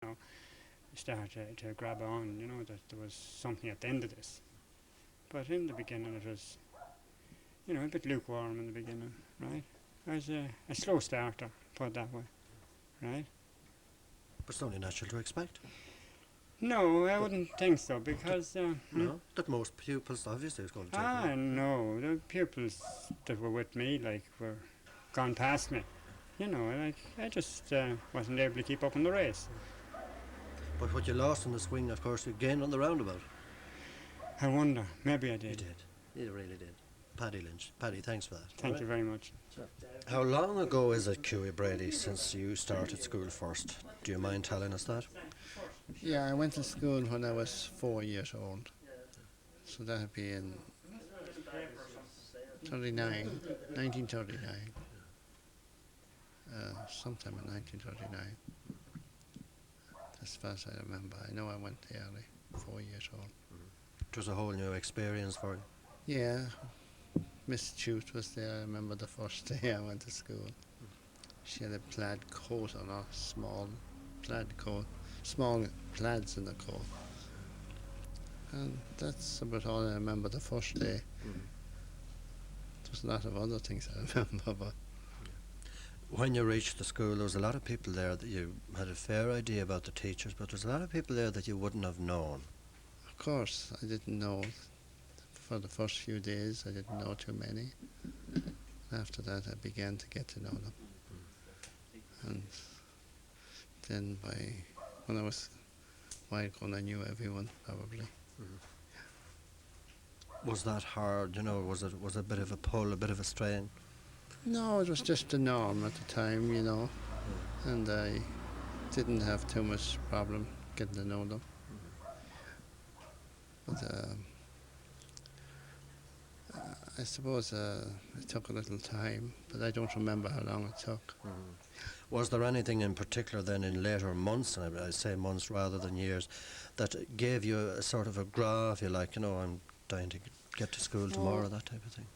know, start to grab on, that there was something at the end of this. But in the beginning, it was, a bit lukewarm in the beginning, right? I was a slow starter, put it that way, right? But it's only natural to expect. No, I wouldn't think so because No, that most pupils obviously is going to take them. no, the pupils that were with me were gone past me. I just wasn't able to keep up in the race. But what you lost in the swing, of course, you gained on the roundabout. I wonder, maybe I You did. did. You really did. Paddy Lynch. Paddy, thanks for that. Thank you very much. How long ago is it, Cuey Brady, since you started school first? Do you mind telling us that? Yeah, I went to school when I was 4 years old. So that would be in 1939. Sometime in 1939. As far as I remember. I know I went early, 4 years old. It was a whole new experience for you. Yeah, Miss Chute was there. I remember the first day I went to school. She had a plaid coat on her, small plaid coat, small plaids in the coat. And that's about all I remember the first day. There's a lot of other things I remember, but When you reached the school, there was a lot of people there that you had a fair idea about the teachers, but there's a lot of people there that you wouldn't have known. of course I didn't know. For the first few days I didn't know too many. After that I began to get to know them. And then when I was wide grown I knew everyone probably. Was that hard? Was it a bit of a pull, a bit of a strain? No, it was just the norm at the time, and I didn't have too much problem getting to know them. But I suppose it took a little time, but I don't remember how long it took. Was there anything in particular then in later months, and I say months rather than years, that gave you a sort of a gra, if you like, I'm dying to get to school tomorrow, that type of thing?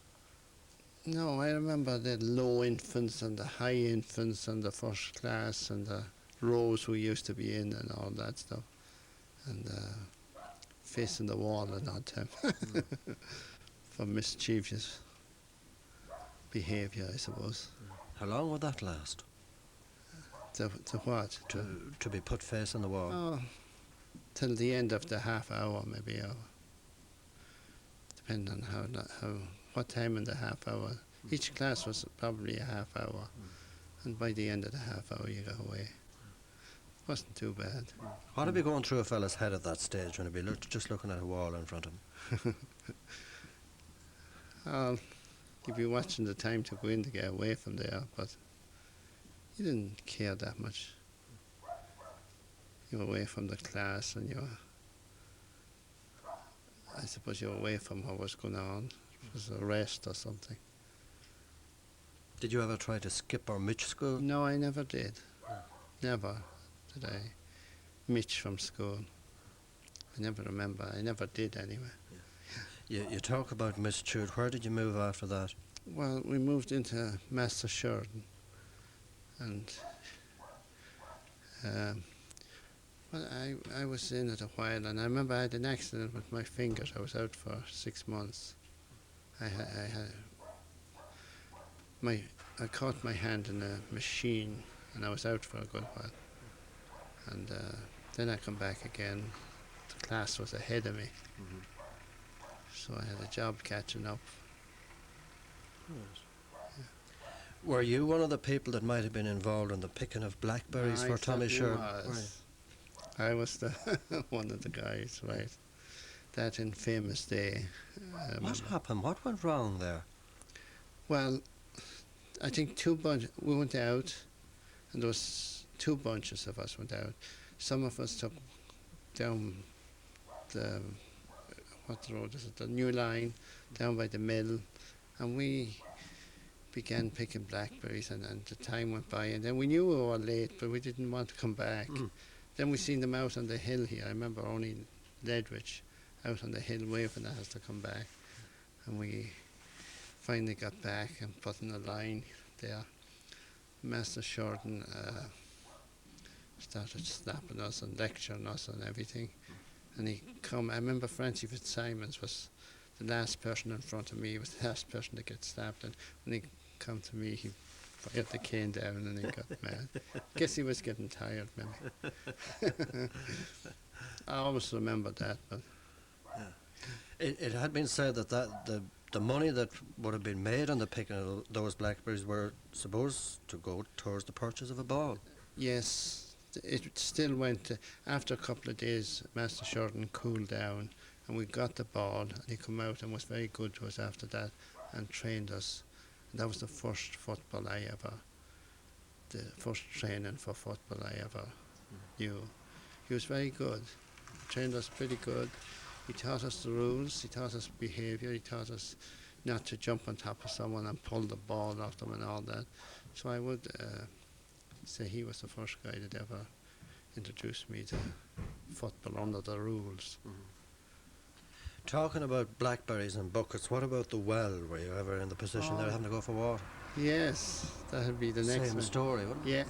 No, I remember the low infants and the high infants and the first class and the rows we used to be in and all that stuff. And facing the wall at that time for mischievous behaviour, I suppose. How long would that last? To what? To be put facing the wall? Oh, till the end of the half hour maybe, or depending on what time in the half hour. Each class was probably a half hour, and by the end of the half hour you got away. Wasn't too bad. What would be going through a fella's head at that stage when he'd be just looking at a wall in front of him? You'd be watching the time to go in to get away from there, but you didn't care that much. You were away from the class and I suppose you were away from what was going on. It was a rest or something. Did you ever try to skip or mitch school? No, I never did. Never did I mitch from school. I never remember. I never did anyway. You talk about Miss Chute. Where did you move after that? Well, we moved into Master Sheridan, and well, I was in it a while, and I remember I had an accident with my fingers. I was out for 6 months. I caught my hand in a machine, and I was out for a good while. And then I come back again. The class was ahead of me, so I had a job catching up. Were you one of the people that might have been involved in the picking of blackberries for Tommy Sheridan? I was the one of the guys, right? That infamous day. What happened? What went wrong there? Well, I think we went out, and there was 2 bunches of us went out. Some of us took down what road is it? The new line down by the mill, and we began picking blackberries, and the time went by, and then we knew we were late, but we didn't want to come back. Then we seen them out on the hill here. I remember only Ledwich out on the hill waving at us to come back, and we finally got back and put in a line there. Master Sheridan started slapping us and lecturing us and everything. And he come, I remember Francie Fitzsimons was the last person in front of me. He was the last person to get stabbed. And when he come to me, he fired the cane down and he got mad. Guess he was getting tired, maybe. I always remember that. But It had been said that, the money that would have been made on the picking of those blackberries were supposed to go towards the purchase of a ball. yes, it still went. After a couple of days, Master Shorten cooled down and we got the ball. And he come out and was very good to us after that and trained us. And that was the first football I ever, the first training for football I ever knew. He was very good. Trained us pretty good. He taught us the rules, he taught us behaviour, he taught us not to jump on top of someone and pull the ball off them and all that. So I would say he was the first guy that ever introduced me to football under the rules. Talking about blackberries and buckets, what about the well? Were you ever in the position there having to go for water? Yes, that would be the next Same one. story, wouldn't it? Yeah.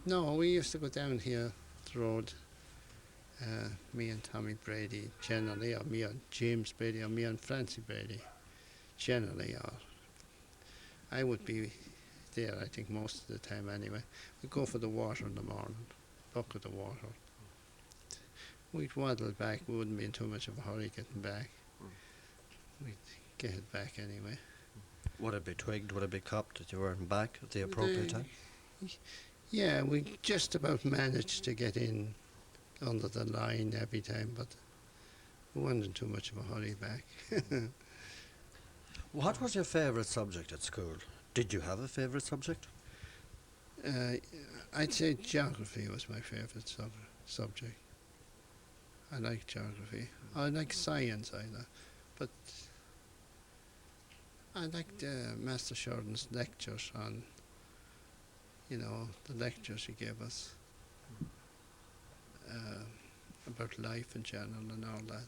No, we used to go down here, the road. Me and Tommy Brady generally, or me and James Brady, or me and Francie Brady generally, or I would be there, I think, most of the time anyway. We'd go for the water in the morning, bucket of water. We'd waddle back, we wouldn't be in too much of a hurry getting back. We'd get it back anyway. Would it be twigged, would it be copped that you weren't back at the appropriate time? Yeah, we just about managed to get in under the line every time, but we weren't in too much of a hurry back. What was your favourite subject at school? Did you have a favourite subject? I'd say geography was my favourite subject. I like geography. I like science either, but I liked Master Shorten's lectures on, the lectures he gave us about life in general and all that.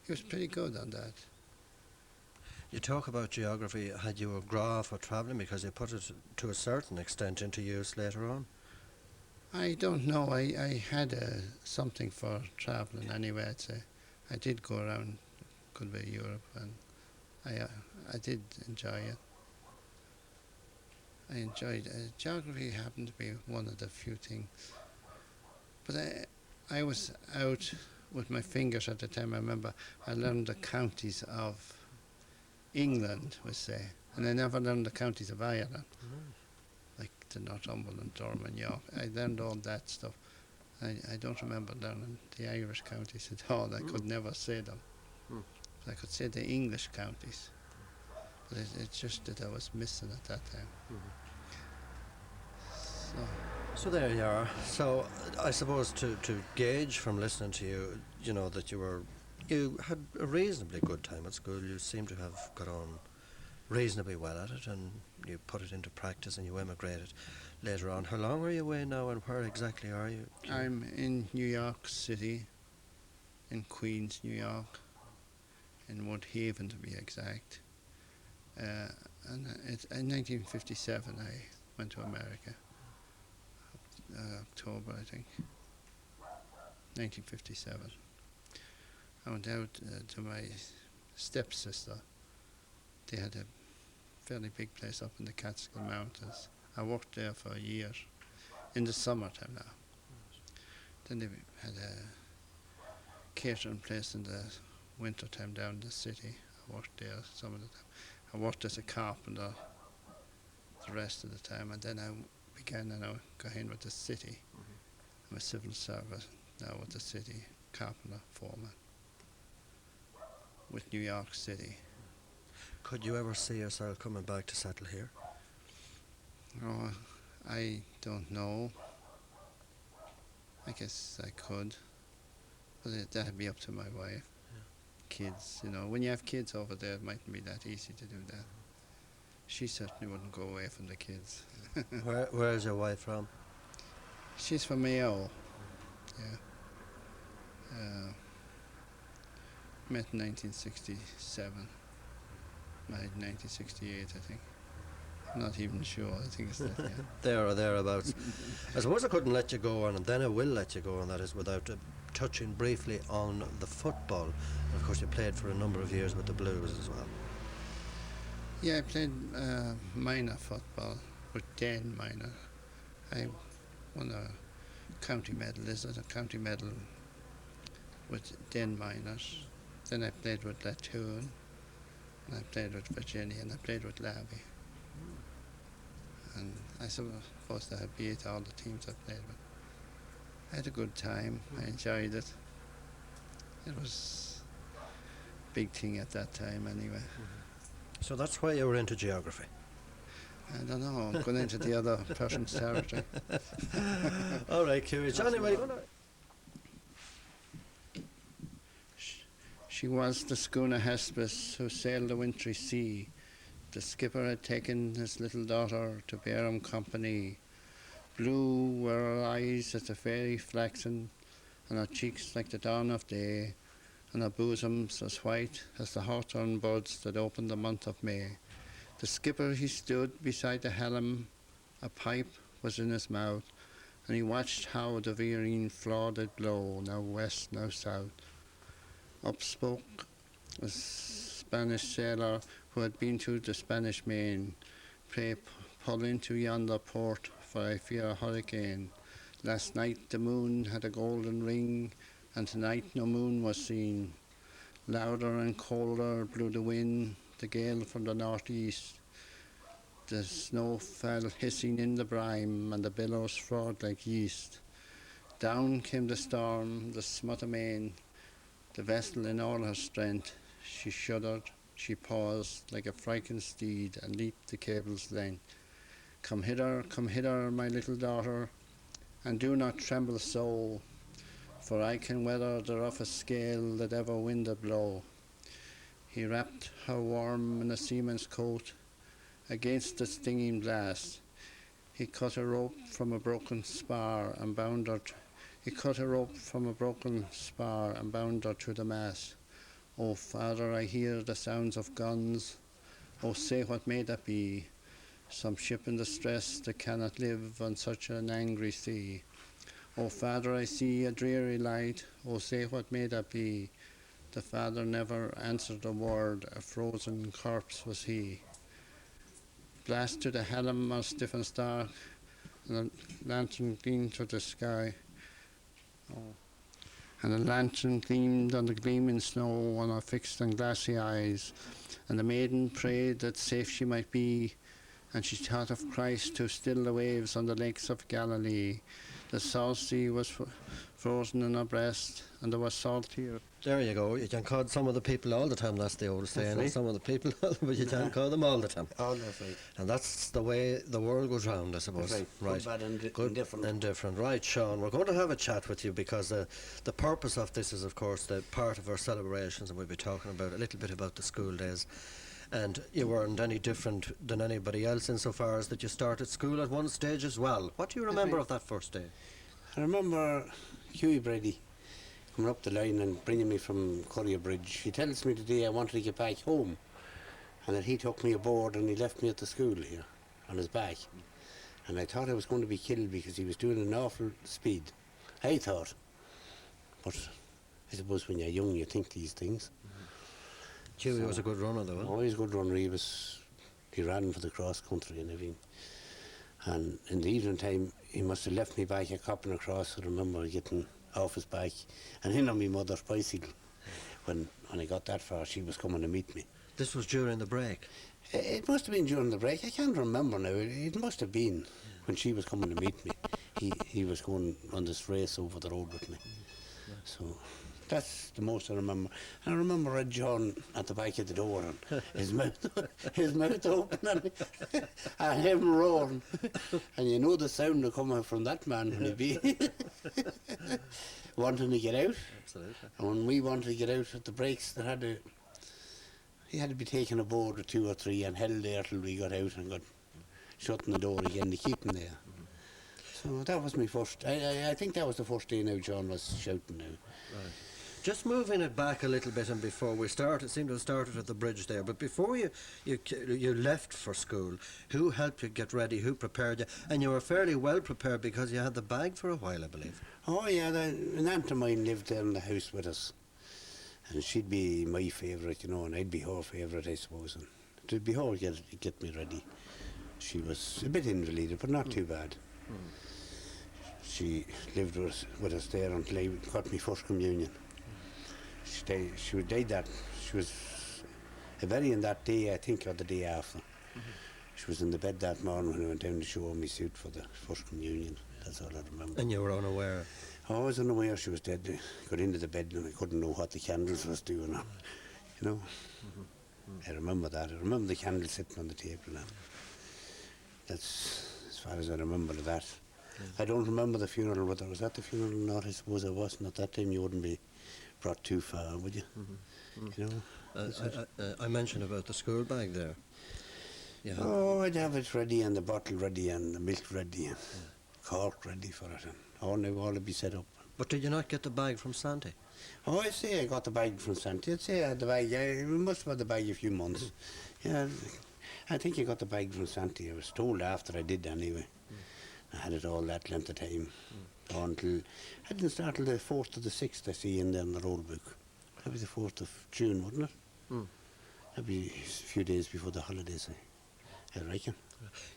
He was pretty good on that. You talk about geography. Had you a graph for travelling because you put it to a certain extent into use later on? I don't know. I had something for travelling anyway, I'd say. I did go around a good bit of Europe and I did enjoy it. I enjoyed geography happened to be one of the few things. But I was out with my fingers at the time. I remember I learned the counties of England, we say, and I never learned the counties of Ireland, like the Northumberland, Durham and York. I learned all that stuff. I don't remember learning the Irish counties at all. I could never say them. I could say the English counties, but it's just that I was missing at that time. So there you are. So I suppose to gauge from listening to you, that you had a reasonably good time at school. You seem to have got on reasonably well at it, and you put it into practice, and you emigrated later on. How long are you away now, and where exactly are you? I'm in New York City, in Queens, New York, in Woodhaven to be exact. And in 1957 I went to America. October, I think, 1957. I went out to my stepsister. They had a fairly big place up in the Catskill Mountains. I worked there for a year, in the summertime now. Then they had a catering place in the wintertime down in the city. I worked there some of the time. I worked as a carpenter the rest of the time, and then I began and I got in with the city. I'm a civil servant now with the city, carpenter, foreman, with New York City. Could you ever see yourself coming back to settle here? Oh, I don't know. I guess I could, but that'd be up to my wife. Kids, when you have kids over there, it mightn't be that easy to do that. She certainly wouldn't go away from the kids. Where is your wife from? She's from Mayo. Yeah. Met in 1967. Married in 1968, I think. Not even sure. I think it's that. Yeah. There or thereabouts. I suppose I couldn't let you go on, and then I will let you go on, that is, without touching briefly on the football. And of course, you played for a number of years with the Blues as well. Yeah, I played minor football with Den Minor. I won a county medal. Is it a county medal with Den Minors? Then I played with Latoon, and I played with Virginia, and I played with Labby. And I suppose that I beat all the teams I played with. I had a good time. I enjoyed it. It was a big thing at that time anyway. So that's why you were into geography. I don't know, I'm going into the other person's territory. All right, Correagh. Johnny, what are you going to... She was the schooner Hesperus who sailed the wintry sea. The skipper had taken his little daughter to bear him company. Blue were her eyes as the fairy flaxen, and her cheeks like the dawn of day, and her bosoms as white as the hawthorn buds that opened the month of May. The skipper he stood beside the helm, a pipe was in his mouth, and he watched how the veering flaw did blow, now west, now south. Up spoke a Spanish sailor who had been to the Spanish Main. Pray pull into yonder port, for I fear a hurricane. Last night the moon had a golden ring, and tonight no moon was seen. Louder and colder blew the wind, the gale from the northeast. The snow fell hissing in the brine, and the billows frothed like yeast. Down came the storm, the smut amain, the vessel in all her strength. She shuddered, she paused like a frightened steed, and leaped the cable's length. Come hither, my little daughter, and do not tremble so, for I can weather the roughest scale that ever wind a blow. He wrapped her warm in a seaman's coat against the stinging blast. He cut a rope from a broken spar and bound her. He cut a rope from a broken spar and bound her to the mast. Oh, Father, I hear the sounds of guns. Oh, say what may that be? Some ship in distress that cannot live on such an angry sea. Oh, Father, I see a dreary light. Oh, say what may that be? The father never answered a word. A frozen corpse was he. Blast to the helm, or stiff and stark, and a lantern gleamed through the sky. Oh. And a lantern gleamed on the gleaming snow on her fixed and glassy eyes. And the maiden prayed that safe she might be, and she thought of Christ to still the waves on the lakes of Galilee. The salt sea was frozen in her breast, and there was salt here. There you go. You can call some of the people all the time, that's the old saying. right. Some of the people, but you can't call them all the time. Oh, that's right. And that's the way the world goes round, I suppose. That's right. Good, bad, and indifferent. Indifferent. Right, Sean, we're going to have a chat with you because the purpose of this is, of course, the part of our celebrations, and we'll be talking about a little bit about the school days. And you weren't any different than anybody else insofar as that you started school at one stage as well. What do you remember of that first day? I remember Hughie Brady coming up the line and bringing me from Correagh. He tells me today I wanted to get back home, and that he took me aboard and he left me at the school here on his back. And I thought I was going to be killed because he was doing an awful speed. I thought. But I suppose when you're young you think these things. Hughie was a good runner though, Oh, he was a good runner. He ran for the cross country and everything. And in the evening time, he must have left me back a copping across. I remember getting off his back and in on my mother's bicycle. When I got that far, she was coming to meet me. This was during the break. It must have been during the break. I can't remember now. It must have been when she was coming to meet me. He was going on this race over the road with me. So that's the most I remember. And I remember Red John at the back of the door and his mouth open and him roaring. And you know the sound of coming from that man when he'd be wanting to get out. Absolutely. And when we wanted to get out at the breaks, he had to be taken aboard with 2 or 3 and held there till we got out and got shutting the door again to keep him there. So that was my first. I think that was the first day now John was shouting now. Right. Just moving it back a little bit, and before we start, it seemed to have started at the bridge there, but before you left for school, who helped you get ready, who prepared you? And you were fairly well prepared because you had the bag for a while, I believe. Oh yeah, an aunt of mine lived there in the house with us, and she'd be my favourite, you know, and I'd be her favourite, I suppose. And it'd be her get me ready. She was a bit invalided, but not too bad. She lived with us there until I got my first communion. She died that. She was a burying that day, I think, or the day after. She was in the bed that morning when I went down to show her my suit for the first communion. That's all I remember. And you were unaware? I was unaware she was dead. I got into the bed and I couldn't know what the candles was doing. You know, I remember that. I remember the candle sitting on the table. And that's as far as I remember of that. I don't remember the funeral, whether I was at the funeral or not. I suppose I wasn't. At that time you wouldn't be brought too far, would you? You know? I mentioned about the school bag there. Yeah. Oh, I'd have it ready, and the bottle ready, and the milk ready, and cork ready for it, and all to be set up. But did you not get the bag from Santi? Oh, I say I got the bag from Santi. I'd say I had the bag. I must have had the bag a few months. Yeah, I think I got the bag from Santi. I was told after I did anyway. I had it all that length of time. Until I didn't start till the 4th to the 6th, I see in there in the roll book. That'd be the 4th of June, wouldn't it? That'd be a few days before the holidays, I reckon.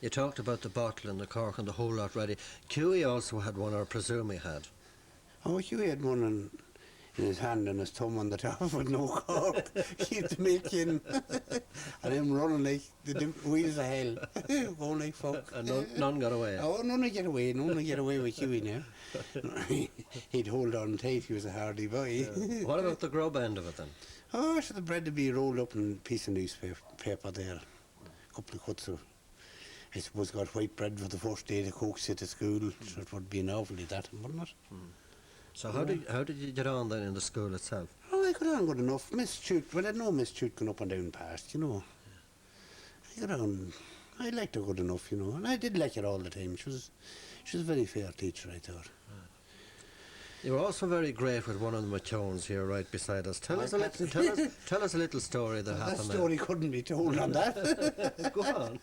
You talked about the bottle and the cork and the whole lot ready. Hughie also had one, or I presume he had. Oh, Hughie had one in his hand and his thumb on the top with no cork. Keep the milk in. And him running like the wheels of hell. Going like fuck. And none got away. Oh, none would get away. None would get away with Hughie now. He'd hold on tight. He was a hardy boy. What about the grub end of it then? Oh, so the bread would be rolled up in a piece of newspaper there. A couple of cuts of, I suppose, got white bread for the first day the cooks at the school. So it would be an awfully that, wouldn't it? So how did you get on then in the school itself? Oh, I got on good enough. Miss Chute, well, I had no Miss Chute going up and down past, you know. I got on, I liked her good enough, you know, and I did like her all the time. She was a very fair teacher, I thought. You were also very great with one of the Machones here right beside us. Tell us a little story that happened That story couldn't be told on that. Go on.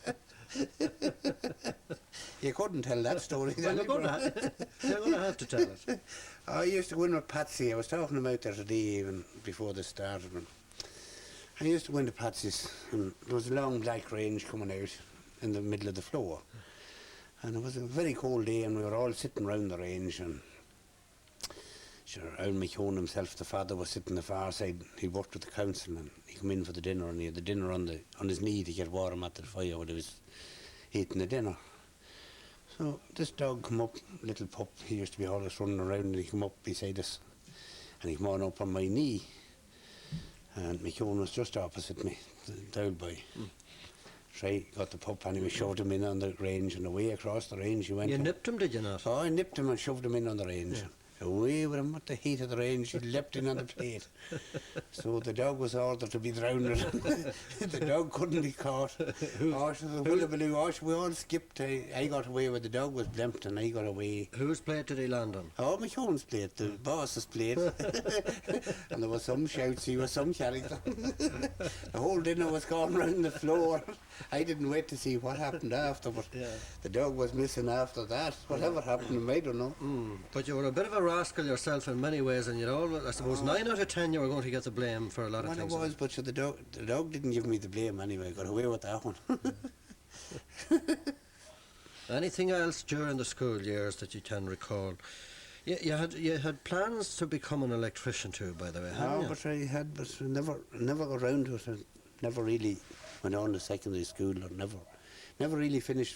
You couldn't tell that story. Well, you're going to have to tell it. I used to go in with Patsy. I was talking about there today even before this started. And I used to go into Patsy's, and there was a long black range coming out in the middle of the floor. And it was a very cold day, and we were all sitting round the range, and sure, Al McCone himself, the father, was sitting on the far side. He worked with the council, and he come in for the dinner, and he had the dinner on his knee to get warm at the fire when he was eating the dinner. So this dog come up, little pup, he used to be always running around, and he come up beside us, and he come on up on my knee, and McCone was just opposite me, the old boy. So I got the pup and we shoved him in on the range, and away across the range he went. You nipped him, did you not? Oh, I nipped him and shoved him in on the range. Yeah. Away with him at the heat of the range, he leapt in on the plate. So the dog was ordered to be drowned. The dog couldn't be caught. We all skipped. I got away with the dog was blimped, and I got away. Whose plate did he land on? Oh, McCone's plate, the boss's plate. And there was some shouts, he was some character. The whole dinner was going round the floor. I didn't wait to see what happened after, but the dog was missing after that. Whatever happened to him, I don't know. But you were a bit of a rascal yourself in many ways, and I suppose 9 out of 10 you were going to get the blame for a lot of things. Well, it was, but the dog didn't give me the blame anyway. I got away with that one. Anything else during the school years that you can recall? You had plans to become an electrician too, by the way, hadn't you? But I had, but I never got round to it. I never really went on to secondary school, or never really finished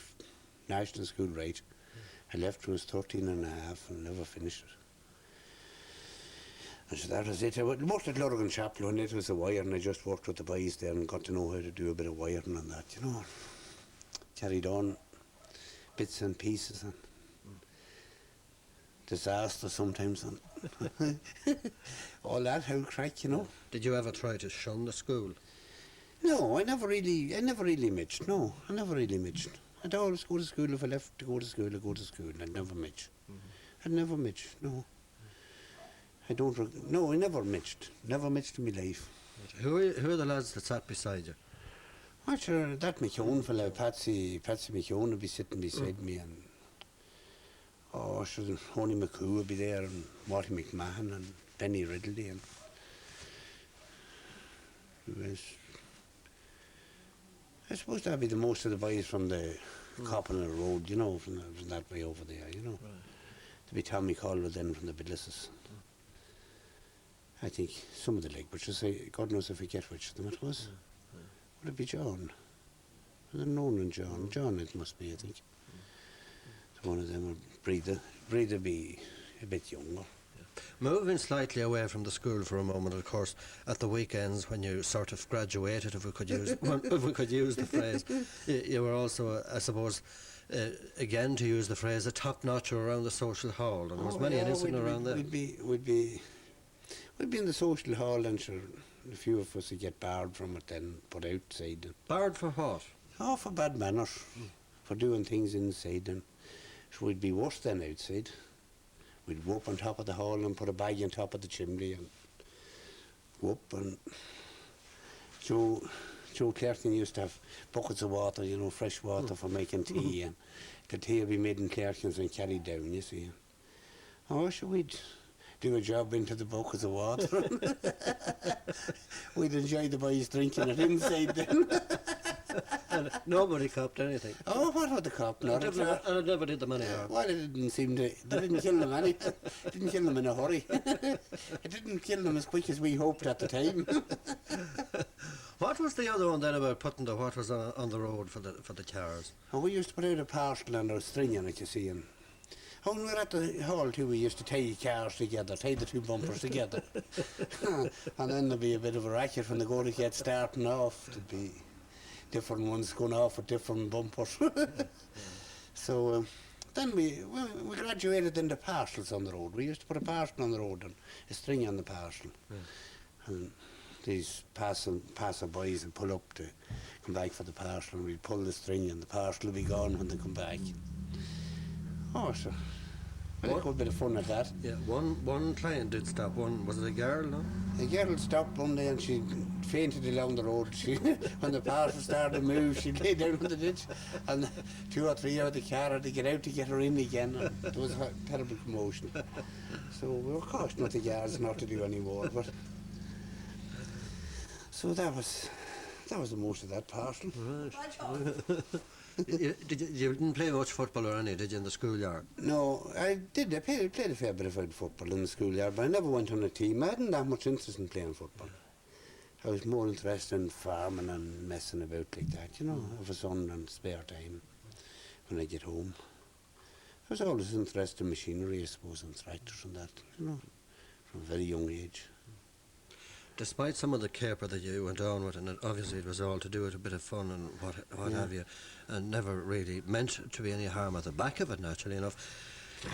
national school right. I left when I was 13 and a half and never finished it. And so that was it. I worked at Lurgan Chapel, and it was a wire, and I just worked with the boys there and got to know how to do a bit of wiring and that, you know. Carried on bits and pieces, and disaster sometimes, and all that, how crack, you know. Did you ever try to shun the school? No, I never really mitched. No, I never really mitched. I'd always go to school. If I left to go to school, I'd go to school. I'd never mitch. I'd never mitch, no. No, I never mitched. Never mitched in my life. Who are the lads that sat beside you? Well, sure, that McKeown fella, Patsy McKeown would be sitting beside me, and sure, Honey McCoo would be there, and Marty McMahon, and Benny Ridley, and I suppose that'd be the most of the boys from the Coppin Road, you know, from that way over there, you know. Right. To be Tommy Caldwell then from the Billisses. I think some of the Legburgers, God knows if I forget which of them it was. Would it be John? Was it Nolan John? John it must be, I think. So one of them would Breather be a bit younger. Moving slightly away from the school for a moment, of course, at the weekends when you sort of graduated, if we could use the phrase, you were also, I suppose, again to use the phrase, a top-notcher around the social hall, and there was many an incident around there. We'd be in the social hall, and sure, a few of us would get barred from it then, put outside. Barred for what? Oh, for bad manners, for doing things inside, and so we'd be worse than outside. We'd go up on top of the hall and put a bag on top of the chimney and go up, and Joe Clarkin used to have buckets of water, you know, fresh water for making tea, and the tea would be made in Clarkin's and carried down, you see. Oh, so we'd do a job into the buckets of water. We'd enjoy the boys drinking it inside then. And nobody copped anything. Oh, what would the cop not? And it never did them any harm. Well, it didn't seem to. They didn't kill them any. Didn't kill them in a hurry. It didn't kill them as quick as we hoped at the time. What was the other one then about putting what was on the road for the cars? Oh, we used to put out a parcel and a string on it, you see. And when we were at the hall too, we used to tie cars together, tie the two bumpers together. And then there'd be a bit of a racket when they go to get starting off. There'd be different ones going off with different bumpers. So then we graduated into parcels on the road. We used to put a parcel on the road and a string on the parcel. And these passer boys would pull up to come back for the parcel, and we'd pull the string and the parcel would be gone when they come back. Oh, so we had a good bit of fun at that. Yeah, one client did stop. Was it a girl, no? A girl stopped one day and she fainted along the road. When the parcel started to move, she lay down in the ditch, and 2 or 3 out of the car had to get out to get her in again. And there was a terrible commotion. So we were cautioned the guards not to do any more. But so that was the most of that parcel. Right. You didn't play much football or any, did you, in the schoolyard? No, I did. I played a fair bit of football in the schoolyard, but I never went on a team. I hadn't that much interest in playing football. I was more interested in farming and messing about like that, you know, have a son and spare time when I get home. I was always interested in machinery, I suppose, and tractors and that, you know, from a very young age. Despite some of the caper that you went on with, and obviously it was all to do with a bit of fun and what have you, and never really meant to be any harm at the back of it, naturally enough.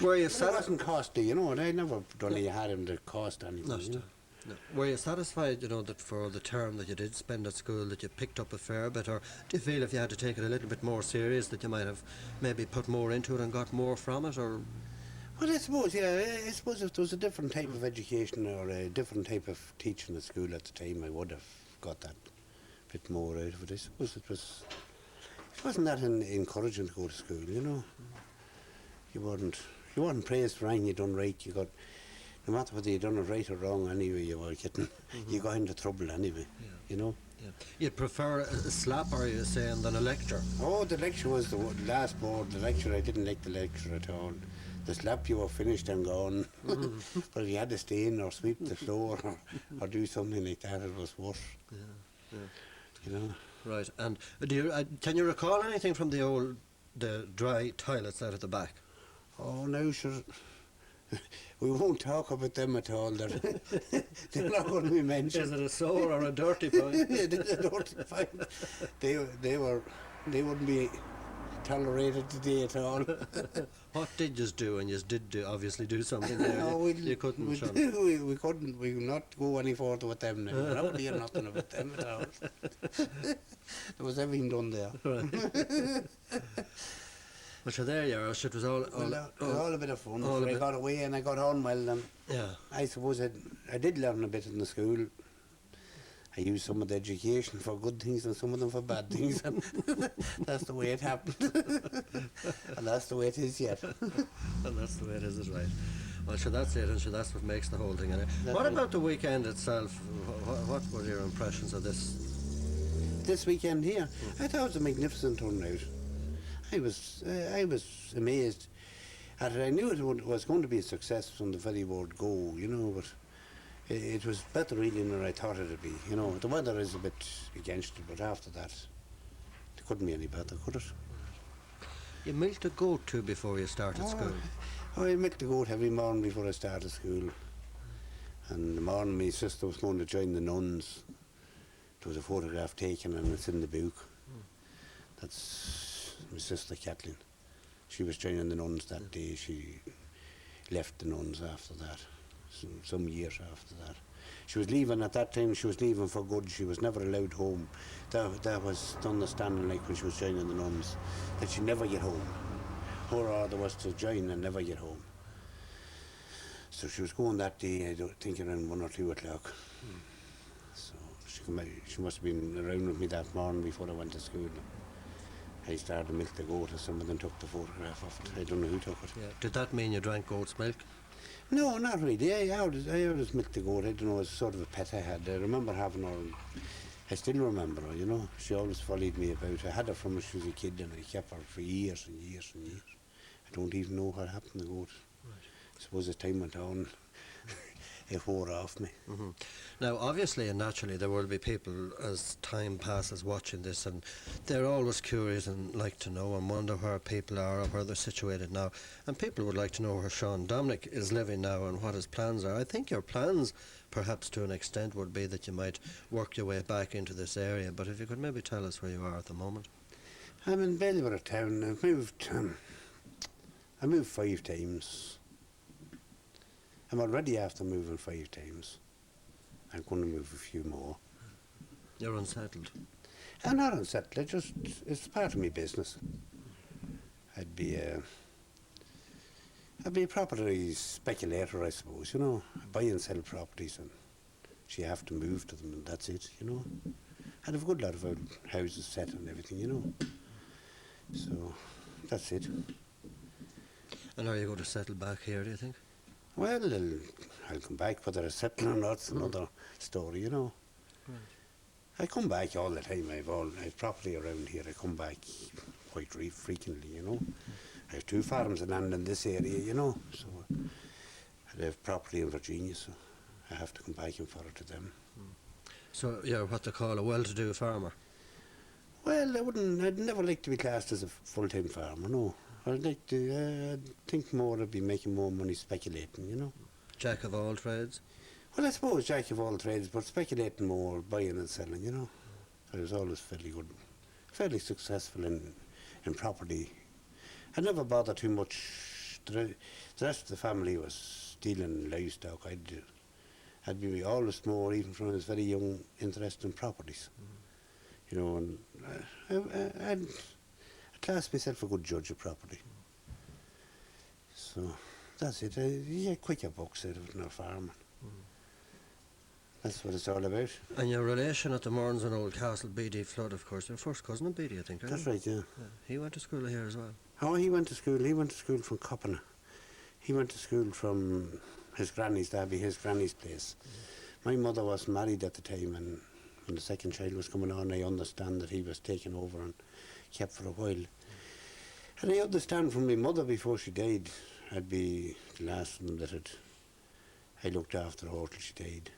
Were you It wasn't costly, you know, and I never done any harm to cost anything. No, You know? no. Were you satisfied, you know, that for the term that you did spend at school that you picked up a fair bit, or do you feel if you had to take it a little bit more serious that you might have maybe put more into it and got more from it, or...? Well, I suppose if there was a different type of education or a different type of teaching at school at the time, I would have got that bit more out of it. I suppose it wasn't that encouraging to go to school, you know. You weren't praised for anything you done right. You got, no matter whether you done it right or wrong anyway, you got into trouble anyway, you know. Yeah. You'd prefer a slap, are you saying, than a lecture? Oh, the lecture was the last board. The lecture, I didn't like the lecture at all. The slap, you were finished and gone. But if you had to stay in or sweep the floor or do something like that, it was worse. Yeah. You know. Right. And can you recall anything from the dry toilets out at the back? Oh, no, sure. We won't talk about them at all. They're not going to be mentioned. Is it a sore or a dirty point? It is a dirty point. They wouldn't be tolerated today at all. What did you do? And you did obviously do something there. No, you couldn't. We couldn't. We would not go any further with them now. We're not hear nothing about them at all. There was everything done there. Right. But you're there, yeah, so it was all all a bit of fun. all a I bit- got away and I got on well, and yeah. I suppose I did learn a bit in the school. I used some of the education for good things and some of them for bad things, and that's the way it happened. And that's the way it is yet. And that's the way it is right. Well, sure, that's it, and sure, that's what makes the whole thing. Anyway. That's What it. about the weekend itself? What were your impressions of this? This weekend here, I thought it was a magnificent turnout. I was amazed at it. I knew it was going to be a success from the very word go, you know, but it was better really than I thought it would be. You know, the weather is a bit against it, but after that, it couldn't be any better, could it? You milked a goat too before you started school. Oh, I milked the goat every morning before I started school. And the morning my sister was going to join the nuns. There was a photograph taken and it's in the book. That's my sister Kathleen. She was joining the nuns that day. She left the nuns after that, some years after that. She was leaving at that time, she was leaving for good. She was never allowed home. That was the understanding, like when she was joining the nuns, that she'd never get home. Her order was to join and never get home. So she was going that day, I think around 1 or 2 o'clock. So she must have been around with me that morning before I went to school. I started to milk the goat and some of them took the photograph of it. I don't know who took it. Yeah. Did that mean you drank goat's milk? No, not really. I always milked the goat. I don't know, it was sort of a pet I had. I remember having her, I still remember her, you know. She always followed me about. I had her from when she was a kid and I kept her for years and years and years. I don't even know what happened to the goat. Right. I suppose as time went on, it wore off me. Mm-hmm. Now, obviously and naturally, there will be people as time passes watching this, and they're always curious and like to know and wonder where people are or where they're situated now. And people would like to know where Sean Dominic is living now and what his plans are. I think your plans, perhaps to an extent, would be that you might work your way back into this area. But if you could maybe tell us where you are at the moment. I'm in Belleville town. I moved 5 times. I'm already after moving 5 times. I'm going to move a few more. You're unsettled. I'm not unsettled. It's part of my business. I'd be a property speculator, I suppose. You know, I buy and sell properties, and you have to move to them, and that's it. You know, I'd have a good lot of houses set and everything. You know, so that's it. And are you going to settle back here, do you think? Well, I'll come back, whether I settle or not, it's another story, you know. Right. I come back all the time. I've property around here. I come back quite frequently, you know. I have 2 farms of land in this area, you know. So I have property in Virginia, so I have to come back and forward to them. So you're what they call a well-to-do farmer? Well, I'd never like to be classed as a full-time farmer, no. I'd like to, think more I'd be making more money speculating, you know. Jack of all trades? Well, I suppose jack of all trades, but speculating more, buying and selling, you know. I was always fairly successful in property. I never bothered too much. The rest of the family was dealing livestock. I'd be always more, even from I was very young, interested in properties. You know, and I'd class myself a good judge of property. So that's it. You get quicker bucks out of it than a farmer. That's what it's all about. And your relation at the Morns and Old Castle, B.D. Flood, of course, your first cousin of B.D., I think, right? That's right, yeah. He went to school here as well. Oh, he went to school from Coppina. He went to school from his granny's, that'd be his granny's place. My mother wasn't married at the time, and when the second child was coming on, I understand that he was taken over and kept for a while. And I understand from my mother before she died, I'd be the last one that I looked after her till she died.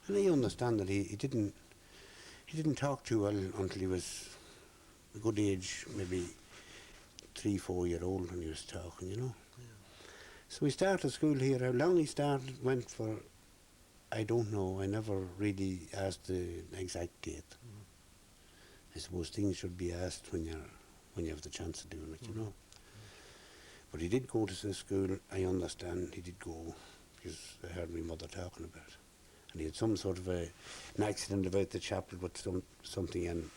And I understand that he didn't talk too well until he was a good age, maybe 3-4 year old when he was talking, you know. Yeah. So we started school here. How long he went for, I don't know. I never really asked the exact date. I suppose things should be asked when you have the chance of doing it, you know. But he did go to the school. I understand he did go because I heard my mother talking about it. And he had some sort of an accident about the chapel with something, and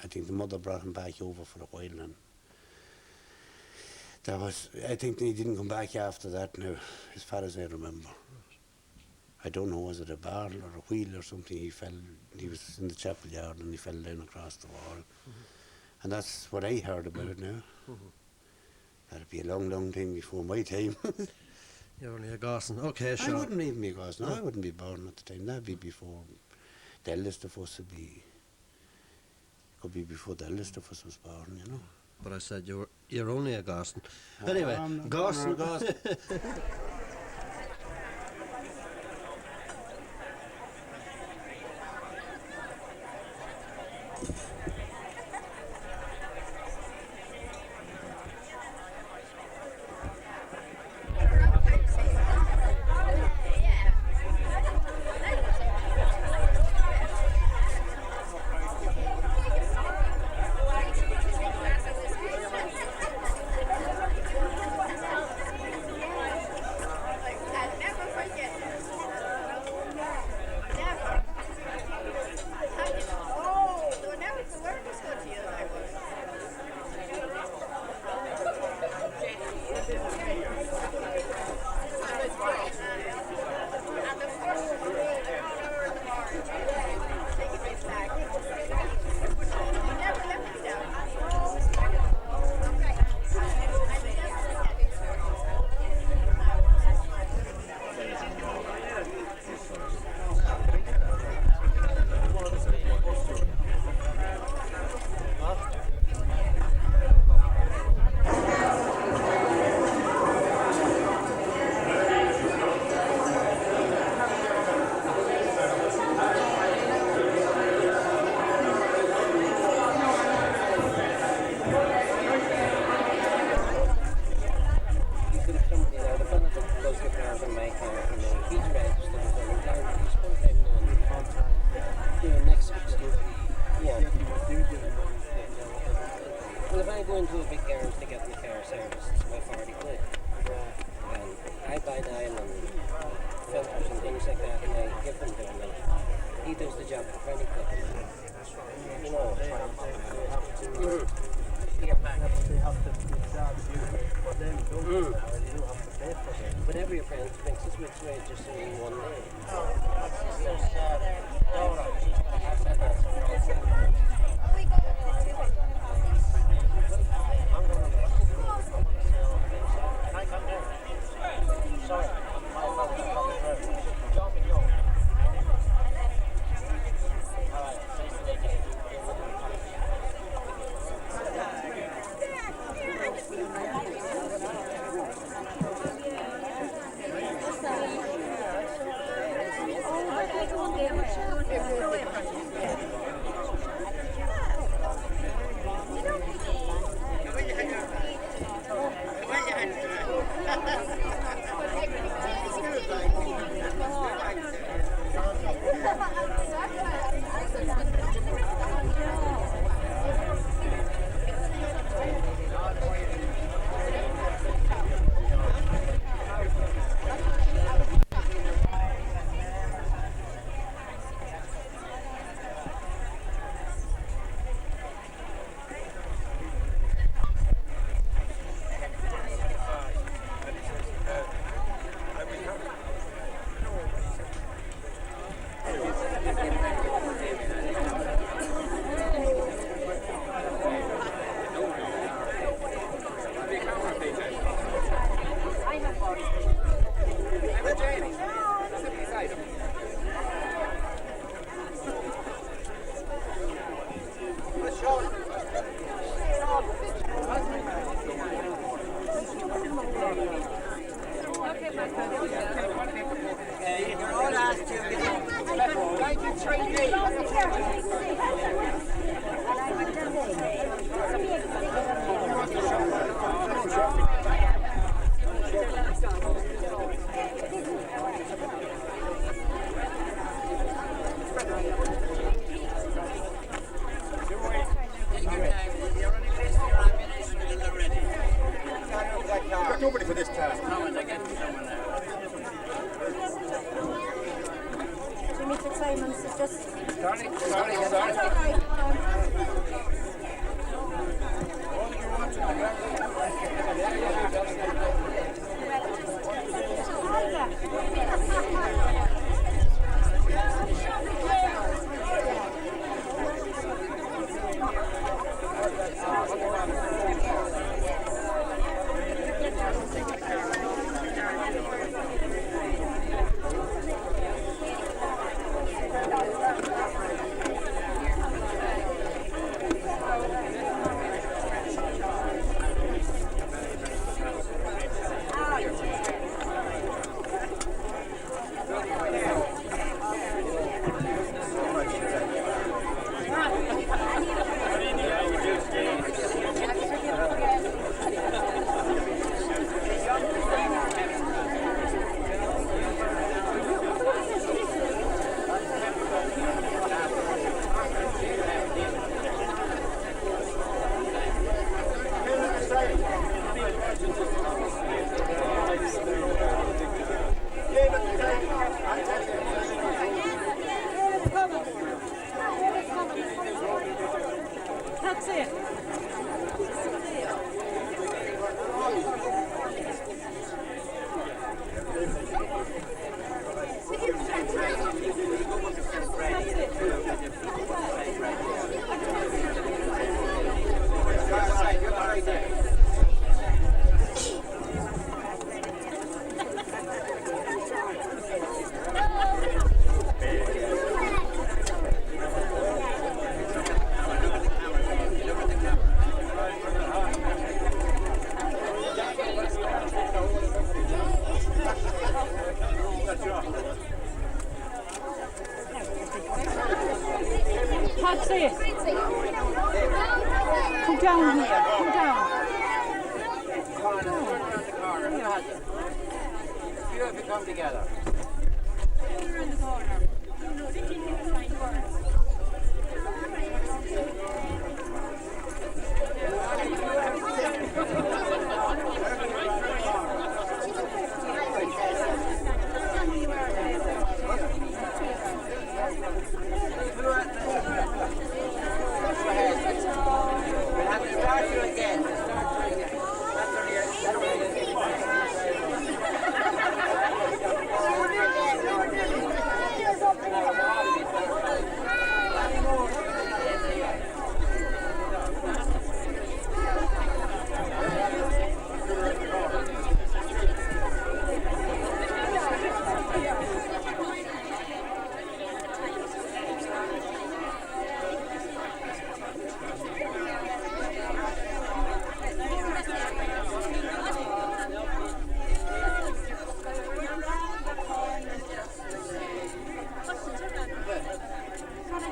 I think the mother brought him back over for a while, and I think he didn't come back after that now, as far as I remember. I don't know, was it a barrel or a wheel or something? He was in the chapel yard and he fell down across the wall. And that's what I heard about it now. That'd be a long, long time before my time. You're only a Gosson. Okay, I sure. wouldn't even be a Gosson. I wouldn't be born at the time. That'd be before the eldest of us could be before the eldest of us was born, you know. But I said you're only a Gosson. Anyway, Gosson. Nobody for this task. Jimmy Fitzsimons is just... Starting. All right. That's it. That's it. Come down here. Come down. You have to come together. We'll have to start you again.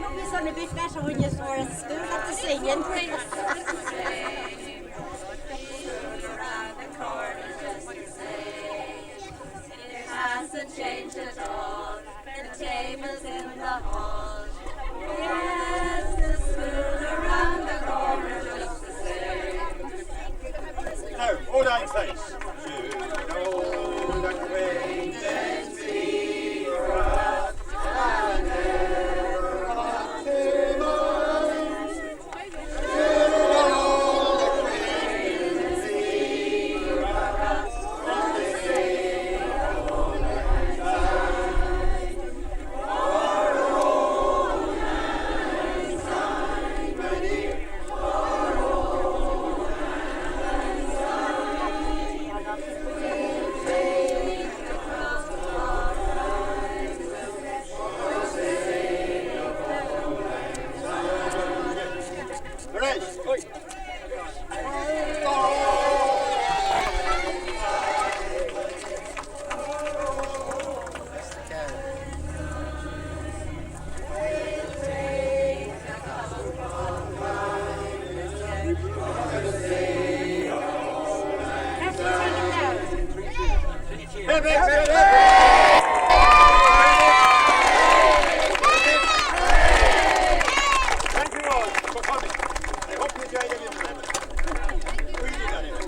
You sound a bit better when you saw us still at the singing. Hasn't changed at all. The table's in the hall. Yes, the spoon around the corner just the same. No, all down face. Old acquaintance be for us, and never afterwards. Old acquaintance be for us, on the same old time. Our old lang syne, my dear, our old lang syne. We'll take the cross of our lives, for the sake of old lang syne. Perez, oi. Hey, hey, hey, hey. Thank you all for coming. I hope you enjoyed every minute. We did anyway.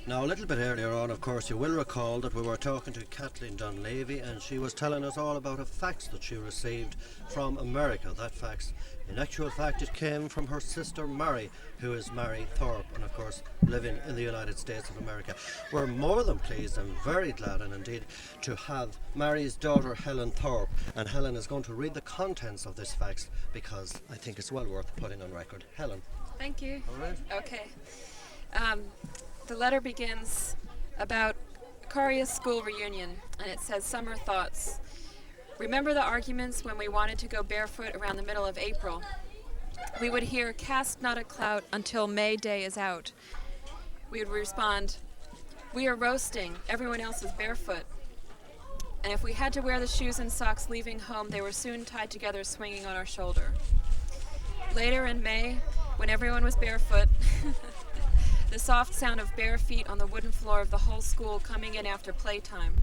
Now, a little bit earlier on, of course, you will recall that we were talking to Kathleen Dunleavy, and she was telling us all about a fax that she received from America. That fax, in actual fact, it came from her sister Mary, who is Mary Thorpe, and of course living in the United States of America. We're more than pleased and very glad, and indeed, to have Mary's daughter Helen Thorpe, and Helen is going to read the contents of this fax because I think it's well worth putting on record. Helen. Thank you. All right. Okay. The letter begins about Correagh's school reunion, and it says, "Summer thoughts. Remember the arguments when we wanted to go barefoot around the middle of April? We would hear, 'Cast not a clout until May day is out.' We would respond, 'We are roasting, everyone else is barefoot.' And if we had to wear the shoes and socks leaving home, they were soon tied together swinging on our shoulder. Later in May, when everyone was barefoot, the soft sound of bare feet on the wooden floor of the whole school coming in after playtime.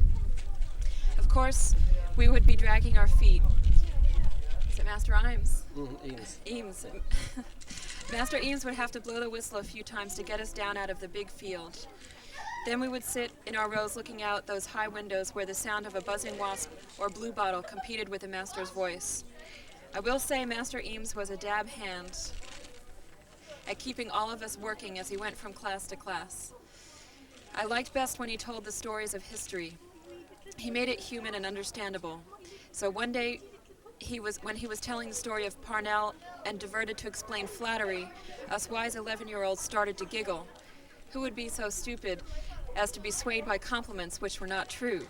Of course, we would be dragging our feet." Is it Master Eames? Eames. Eames. Master Eames would have to blow the whistle a few times to get us down out of the big field. Then we would sit in our rows looking out those high windows where the sound of a buzzing wasp or bluebottle competed with the master's voice. I will say Master Eames was a dab hand at keeping all of us working as he went from class to class. I liked best when he told the stories of history. He made it human and understandable. So one day, when he was telling the story of Parnell and diverted to explain flattery, us wise 11-year-olds started to giggle. Who would be so stupid as to be swayed by compliments which were not true?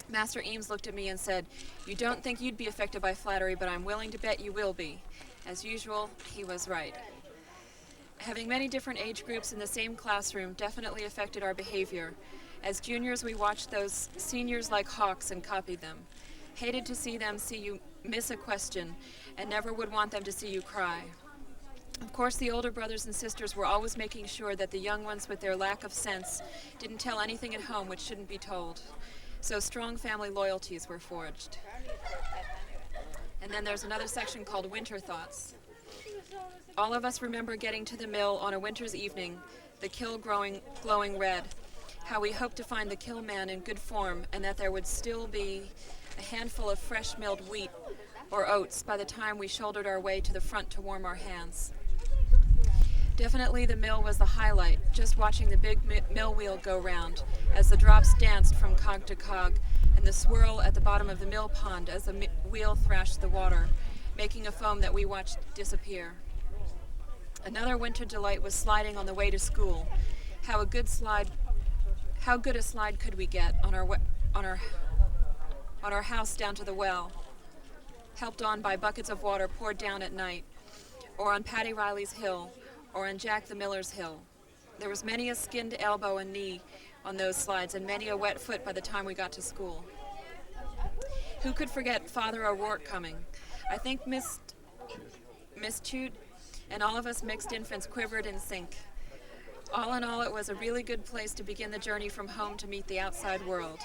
Master Eames looked at me and said, "You don't think you'd be affected by flattery, but I'm willing to bet you will be." As usual, he was right. Having many different age groups in the same classroom definitely affected our behavior. As juniors, we watched those seniors like hawks and copied them. Hated to see them see you miss a question, and never would want them to see you cry. Of course, the older brothers and sisters were always making sure that the young ones with their lack of sense didn't tell anything at home which shouldn't be told. So strong family loyalties were forged. And then there's another section called Winter Thoughts. All of us remember getting to the mill on a winter's evening, the kill glowing red, how we hoped to find the kill man in good form and that there would still be a handful of fresh milled wheat or oats by the time we shouldered our way to the front to warm our hands. Definitely the mill was the highlight, just watching the big mill wheel go round as the drops danced from cog to cog and the swirl at the bottom of the mill pond as the wheel thrashed the water, making a foam that we watched disappear. Another winter delight was sliding on the way to school. How good a slide could we get on our house down to the well, helped on by buckets of water poured down at night, or on Paddy Riley's hill, or on Jack the Miller's hill. There was many a skinned elbow and knee on those slides, and many a wet foot by the time we got to school. Who could forget Father O'Rourke coming? I think Miss Chute and all of us mixed infants quivered in sync. All in all, it was a really good place to begin the journey from home to meet the outside world.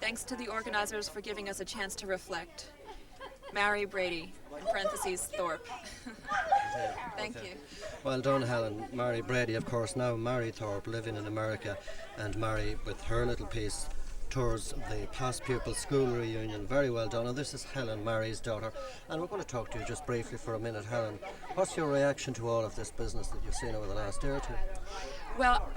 Thanks to the organizers for giving us a chance to reflect. Mary Brady, in parentheses, Thorpe. Thank you. Well done, Helen. Mary Brady, of course, now Mary Thorpe, living in America, and Mary, with her little piece, tours the past pupil school reunion. Very well done. And this is Helen, Mary's daughter. And we're going to talk to you just briefly for a minute. Helen, what's your reaction to all of this business that you've seen over the last year or two? Well,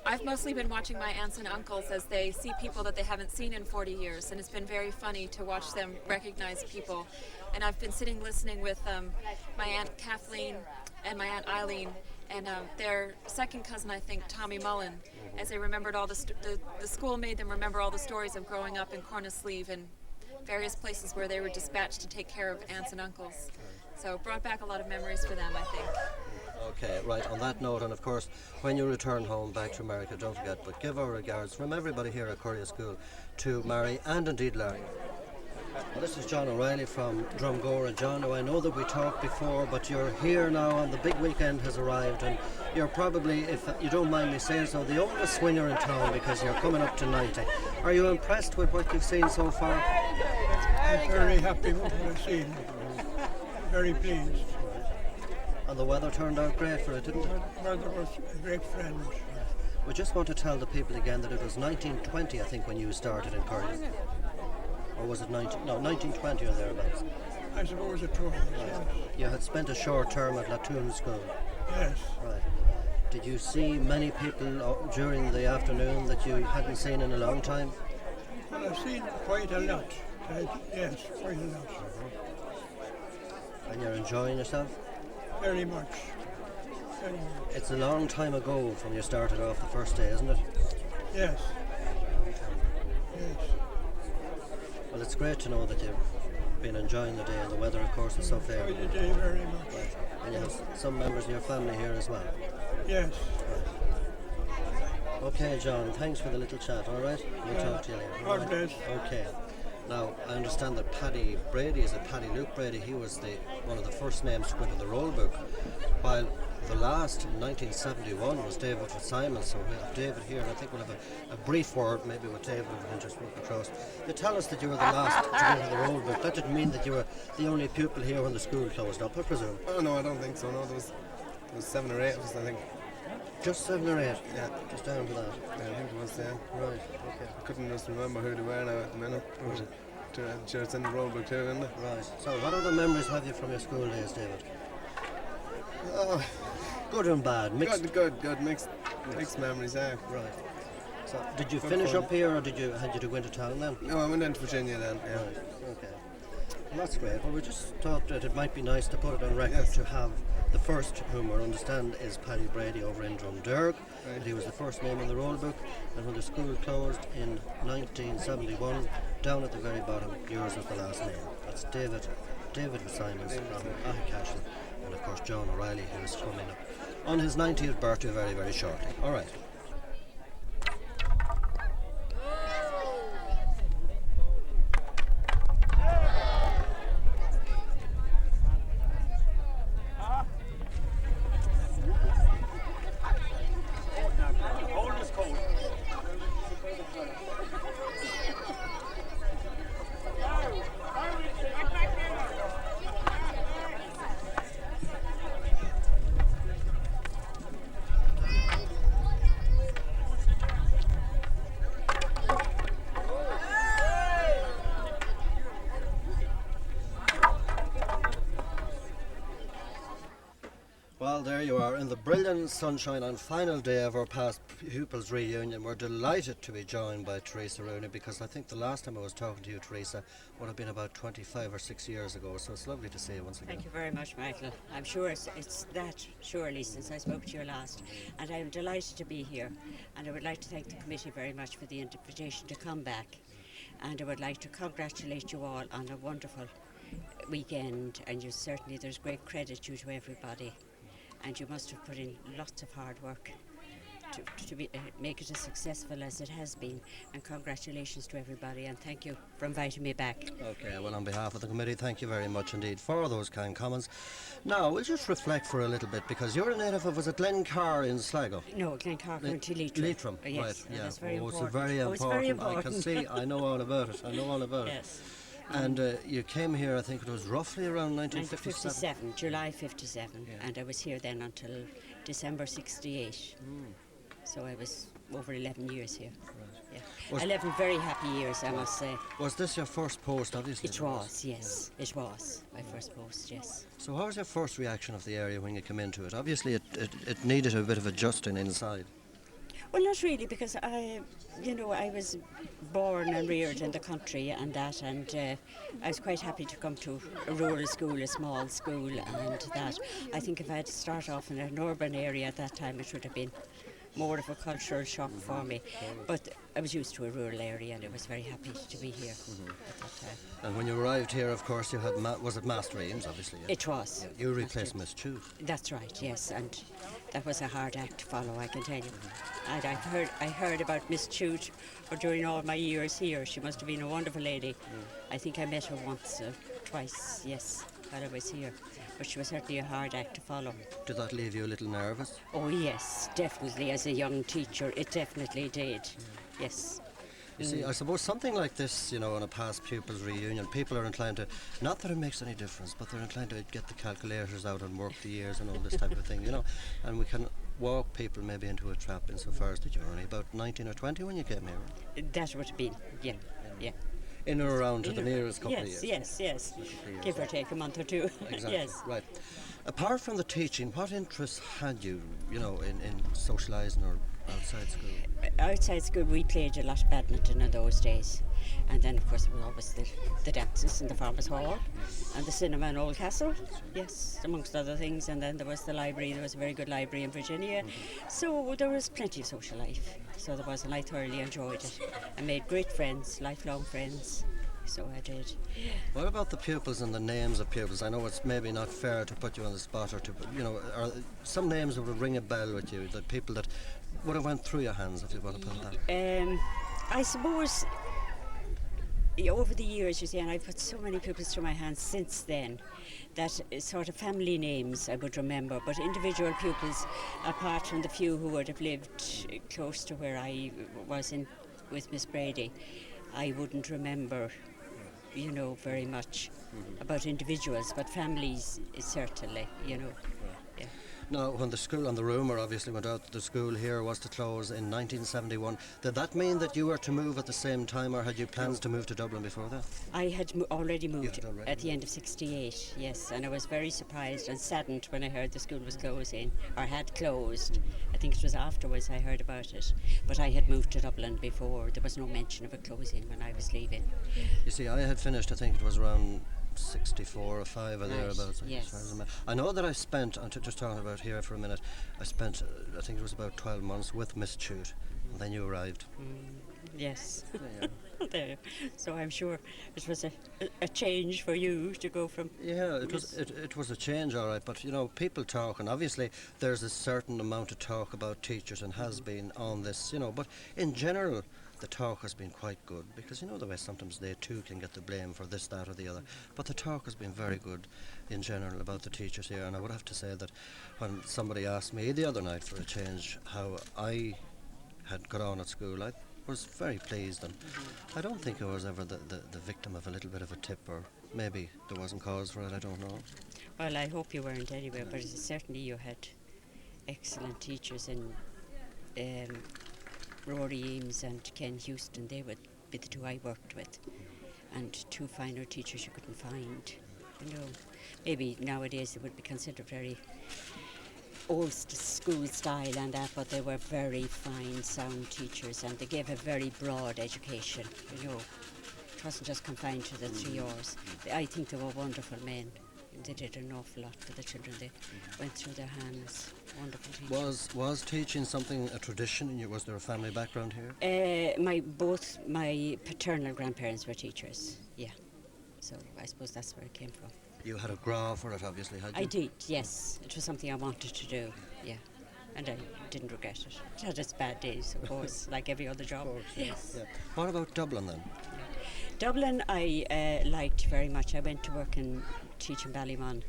I've mostly been watching my aunts and uncles as they see people that they haven't seen in 40 years, and it's been very funny to watch them recognize people. And I've been sitting listening with my Aunt Kathleen and my Aunt Eileen and their second cousin, I think, Tommy Mullen, as they remembered all the school made them remember all the stories of growing up in Cornasleeve and various places where they were dispatched to take care of aunts and uncles. So it brought back a lot of memories for them, I think. Okay, right, on that note, and of course, when you return home back to America, don't forget, but give our regards from everybody here at Correagh School to Mary and indeed Larry. Well, this is John O'Reilly from Drumgora. John, now I know that we talked before, but you're here now and the big weekend has arrived, and you're probably, if you don't mind me saying so, the oldest swinger in town because you're coming up to 90. Are you impressed with what you've seen so far? I'm very happy with what I've seen. Very pleased. And the weather turned out great for it, didn't it? The weather was a great friend. We just want to tell the people again that it was 1920, I think, when you started in Correagh. Or was it 1920 or thereabouts? I suppose it was, yes. You had spent a short term at Latoon School. Yes. Right. Did you see many people during the afternoon that you hadn't seen in a long time? Well, I've seen quite a lot. Yes, quite a lot. And you're enjoying yourself? Very much. Very much. It's a long time ago from you started off the first day, isn't it? Yes. Yes. Well, it's great to know that you've been enjoying the day, and the weather, of course, is so fair. Enjoy the day very much. Right. And you have some members of your family here as well. Yes. Okay, John, thanks for the little chat, all right? We'll talk to you later. all God right? bless. Okay. Now, I understand that Paddy Brady, is it Paddy Luke Brady? He was one of the first names to go into the roll book, while the last in 1971 was David Fitzsimons. So we have David here, and I think we'll have a brief word maybe with David if we can just walk across. You tell us that you were the last to go into the roll book. That didn't mean that you were the only pupil here when the school closed up, I presume. Oh no, I don't think so. No, there was 7 or 8 of us, I think. Just 7 or 8? Yeah. Just down to that? Yeah, I think it was, yeah. Right, okay. I couldn't just remember who they were now at the minute. Sure, it's in the roll book too, isn't it? Right. So what other memories have you from your school days, David? Oh, Good and bad, mixed. good. Mixed memories, yeah. Right. So did you Good finish fun. up here, or had you to go into town then? No, I went into Virginia then, yeah. Right. Okay. Well, that's great. Well, we just thought that it might be nice to put it on record Yes. to have the first, whom we understand is Paddy Brady over in Drumderg. Right. That he was the first name in the roll book, and when the school closed in 1971, down at the very bottom, yours was the last name. That's David Fitzsimons from Ahicashel, and of course John O'Reilly, who is coming up on his 90th birthday very, very shortly. All right. Hold this cold. Well, there you are, in the brilliant sunshine and final day of our past pupils reunion. We're delighted to be joined by Teresa Rooney, because I think the last time I was talking to you, Teresa, would have been about 25 or 6 years ago, so it's lovely to see you once again. Thank you very much, Michael. I'm sure it's that surely since I spoke to you last, and I'm delighted to be here, and I would like to thank the committee very much for the invitation to come back, and I would like to congratulate you all on a wonderful weekend, and there's great credit due to everybody. And you must have put in lots of hard work to make it as successful as it has been. And congratulations to everybody, and thank you for inviting me back. Okay, well, on behalf of the committee, thank you very much indeed for those kind comments. Now, we'll just reflect for a little bit, because you're a native of, was it Glencar in Sligo? No, Glencar County Leitrim. Leitrim, Yes, right, and yeah. that's very It's important. very Oh, important. it's very I can important. see, I know all about it. Yes. And you came here, I think it was roughly around 1957. 1957, July 57, and I was here then until December 68. So I was over 11 years here. Yeah. Was- 11 very happy years, I must say. Was this your first post, obviously? It was, yes. It was my first post, yes. So what was your first reaction of the area when you came into it? Obviously it needed a bit of adjusting inside. Well, not really, because I was born and reared in the country and that, and I was quite happy to come to a rural school, a small school, and that. I think if I had to start off in an urban area at that time, it would have been more of a cultural shock for me. But I was used to a rural area, and I was very happy to be here at that time. And when you arrived here, of course, you had, was it Master Eames, obviously? Yeah. It was. You replaced Miss Chute. That's right, yes, and that was a hard act to follow, I can tell you. And I heard about Miss Chute during all my years here. She must have been a wonderful lady. I think I met her once or twice, yes, while I was here. But she was certainly a hard act to follow. Did that leave you a little nervous? Oh yes, definitely. As a young teacher, it definitely did. Yes. You see, I suppose something like this, on a past pupils reunion, people are inclined to, not that it makes any difference, but they're inclined to get the calculators out and work the years and all this type of thing, and we can walk people maybe into a trap insofar as that you're only about 19 or 20 when you came here. That would have been, yeah. In or around to the nearest couple of years. Yes. Give or take a month or two. Exactly. Yes. Right. Apart from the teaching, what interests had you, you know, in socialising or outside school? Outside school, we played a lot of badminton in those days. And then, of course, there was always the dances in the Farmers Hall and the cinema in Oldcastle, yes, amongst other things. And then there was the library. There was a very good library in Virginia. So there was plenty of social life. So there was, and I thoroughly enjoyed it. I made great friends, lifelong friends. So I did. What about the pupils and the names of pupils? I know it's maybe not fair to put you on the spot or to, you know, are some names that would ring a bell with you, the people that would have went through your hands, if you want to put it that. I suppose over the years, you see, and I've put so many pupils through my hands since then, that sort of family names I would remember, but individual pupils, apart from the few who would have lived close to where I was in with Miss Brady, I wouldn't remember, you know, very much about individuals, but families certainly, you know. Yeah. Now, when the school and the rumour obviously went out that the school here was to close in 1971, did that mean that you were to move at the same time, or had you plans to move to Dublin before that? I had already moved at the end of '68, yes, and I was very surprised and saddened when I heard the school was closing, or had closed. I think it was afterwards I heard about it, but I had moved to Dublin before. There was no mention of it closing when I was leaving. You see, I had finished, I think it was around 64 or 5 or thereabouts. Yes. I know that I spent, just talking about here for a minute, I spent, I think it was about 12 months with Miss Chute, and then you arrived. Yes. There. So I'm sure it was a change for you to go from... Yeah, it was a change, all right, but you know, people talk, and obviously there's a certain amount of talk about teachers and has been on this, you know, but in general the talk has been quite good, because you know the way sometimes they too can get the blame for this, that or the other, but the talk has been very good in general about the teachers here. And I would have to say that when somebody asked me the other night for a change how I had got on at school, I was very pleased, and I don't think I was ever the victim of a little bit of a tip, or maybe there wasn't cause for it, I don't know. Well, I hope you weren't anywhere, but certainly you had excellent teachers in Rory Eames and Ken Houston. They would be the two I worked with, and two finer teachers you couldn't find. You know, maybe nowadays they would be considered very old school style and that, but they were very fine, sound teachers, and they gave a very broad education. You know, it wasn't just confined to the 3 hours. I think they were wonderful men. They did an awful lot for the children. They went through their hands. Wonderful teachers. Was teaching something a tradition in you? Was there a family background here? Both my paternal grandparents were teachers. Yeah, so I suppose that's where it came from. You had a graph for it, obviously, had you? I did, yes. It was something I wanted to do. Yeah, and I didn't regret it. It had its bad days, of course, like every other job. Course, yes. Yeah. What about Dublin then? Dublin I liked very much. I went to work and teach in Ballymun,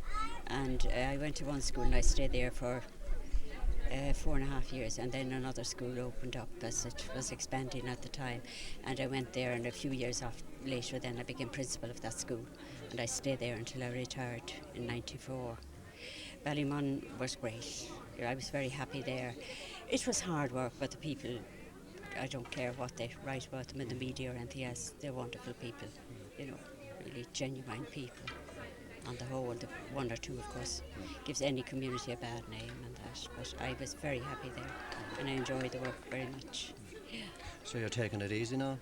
and I went to one school and I stayed there for 4.5 years, and then another school opened up as it was expanding at the time, and I went there, and a few years later then I became principal of that school, and I stayed there until I retired in '94. Ballymun was great. I was very happy there. It was hard work, but the people, I don't care what they write about them in the media or anything else, they're wonderful people, you know, really genuine people. On the whole, the one or two, of course, gives any community a bad name and that, but I was very happy there, and I enjoyed the work very much. Yeah. So you're taking it easy now?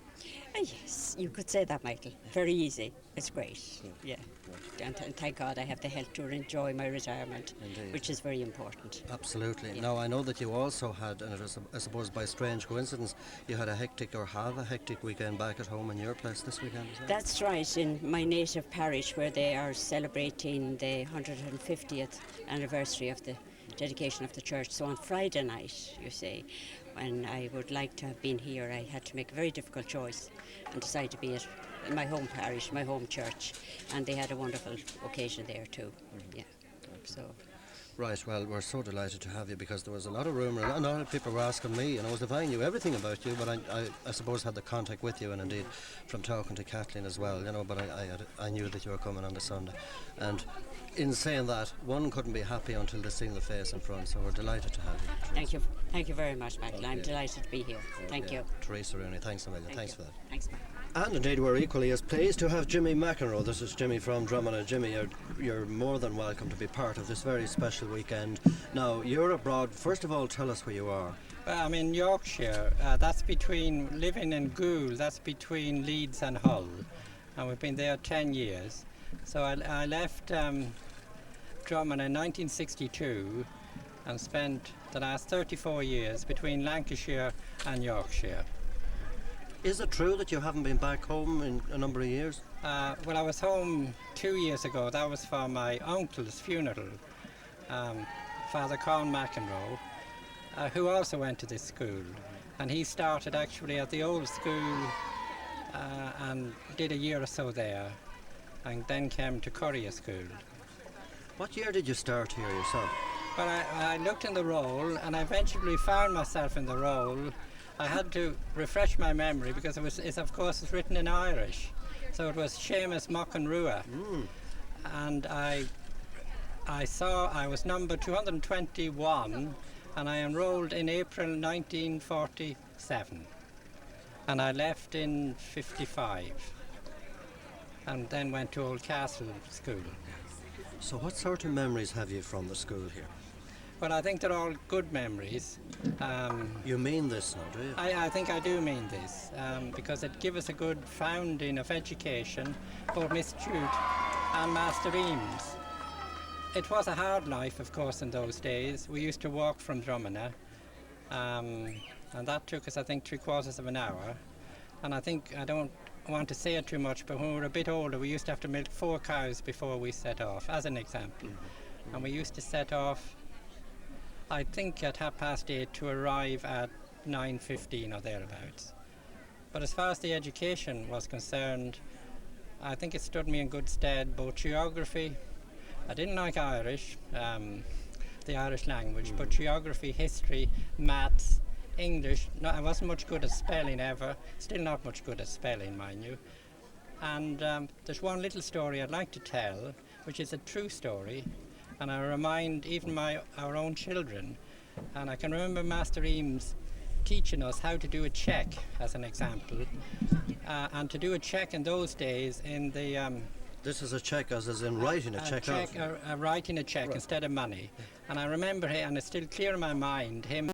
Yes, you could say that, Michael. Very easy. It's great. Yeah. And thank God I have the health to enjoy my retirement, which is very important. Absolutely. Yeah. Now, I know that you also had, and it was, I suppose by strange coincidence, you had a hectic, or have a hectic weekend back at home in your place this weekend as well? That's right, in my native parish, where they are celebrating the 150th anniversary of the dedication of the church. So on Friday night, you see, when I would like to have been here, I had to make a very difficult choice and decide to be at my home parish, my home church, and they had a wonderful occasion there too. Yeah. So. Right, well, we're so delighted to have you, because there was a lot of rumour, and a lot of people were asking me, and I was if I knew everything about you, but I suppose had the contact with you, and indeed from talking to Kathleen as well, you know, but I knew that you were coming on the Sunday. And in saying that, one couldn't be happy until they've seen the face in front, so we're delighted to have you. Thank you very much, Michael. I'm delighted to be here. Thank you. Teresa Rooney, thanks a million. Thanks for that. Thanks, Michael. And indeed, we're equally as pleased to have Jimmy McEnroe. This is Jimmy from Drummond. Jimmy, you're more than welcome to be part of this very special weekend. Now, you're abroad. First of all, tell us where you are. Well, I'm in Yorkshire. That's between, living in Goole, that's between Leeds and Hull. And we've been there 10 years. So I left Drummond in 1962 and spent the last 34 years between Lancashire and Yorkshire. Is it true that you haven't been back home in a number of years? Well, I was home 2 years ago. That was for my uncle's funeral, Father Corn McEnroe, who also went to this school. And he started actually at the old school and did a year or so there, and then came to Correagh School. What year did you start here yourself? Well, I looked in the roll, and I eventually found myself in the roll. I had to refresh my memory because it's of course written in Irish, so it was Seamus Mockenrua, and I saw I was number 221, and I enrolled in April 1947, and I left in 55, and then went to Old Castle School. So what sort of memories have you from the school here? Well, I think they're all good memories. You mean this now, do you? I think I do mean this, because it gives us a good founding of education, both Miss Jude and Master Eames. It was a hard life, of course, in those days. We used to walk from Drummond, and that took us, I think, 3/4 of an hour. And I think, I don't want to say it too much, but when we were a bit older, we used to have to milk 4 cows before we set off, as an example. And we used to set off, I think, at 8:30 to arrive at 9:15 or thereabouts. But as far as the education was concerned, I think it stood me in good stead, both geography. I didn't like Irish, the Irish language, but geography, history, maths, English. No, I wasn't much good at spelling ever, still not much good at spelling, mind you. And there's one little story I'd like to tell, which is a true story, and I remind even our own children. And I can remember Master Eames teaching us how to do a check, as an example. And to do a check in those days in the... This is a check as in writing a check out? Writing a check instead of money. And I remember, and it's still clear in my mind, him